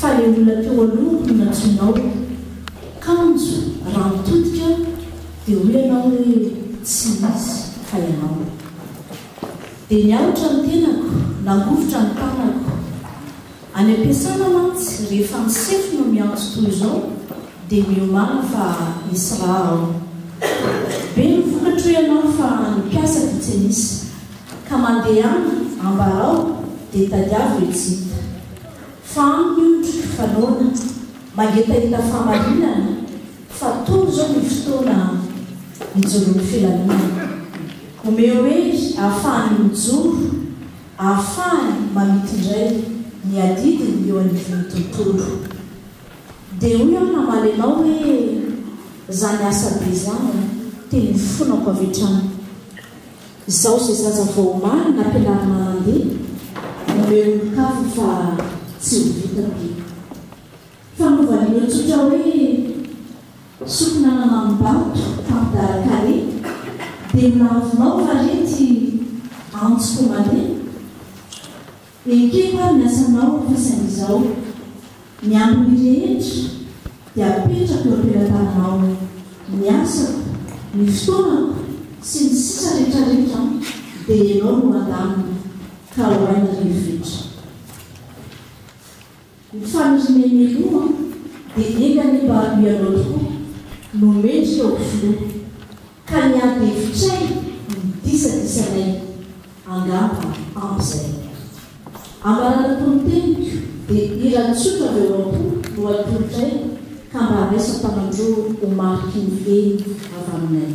fa le olona teo aloha natsoinao kanjo raha mitodika dia hoe ianao hoe tsy misy fa ianao dia niaotra ny tenako nangovotra ny tanako any ampiasana mantsy rehefa misefo no miantso toy izao dia miomana fa misy raha ao be ny vokatra hoe ianao fa nipiasa tsy misy ka mandeha any ambarao dia tadiavo hoe tsy hita fa amiontrika fanaona mangetahita famarinana fa toy zao ny fotoana mijoro'ny filanonana ome hoe ahafahany mijoro ahafahany mamitindray ny adidiny eo anivony tontolo dia hoy aho namaly anao hoe zany asa be zany teny fonako avy hatrany izao zay zaza vaomaly nampianarana mandeha ome olokafo fa tsy ho vitabe fanaovan'io tsotra hoe sokonanana mibato fampidarakare dia milavinao fa rety antsoko mandeha ekeko ary miasanao fasan'izao miambiny rehetra dia apetrako eo ampelantananao miasako ny fotoanako sy ny sisa rehetrarehetra dia ianao no andamina ka hoaina rehetra ny fanozimemeloa dia engany mba ianao tokoa no mendrika ho filoha ka niady hevitray midisadisanay angamba ampizay ambarana tony teniko dia iratsotra avy eo ampo no atolotray ka mba raisa tamandro ho mariky ny eny avy aminay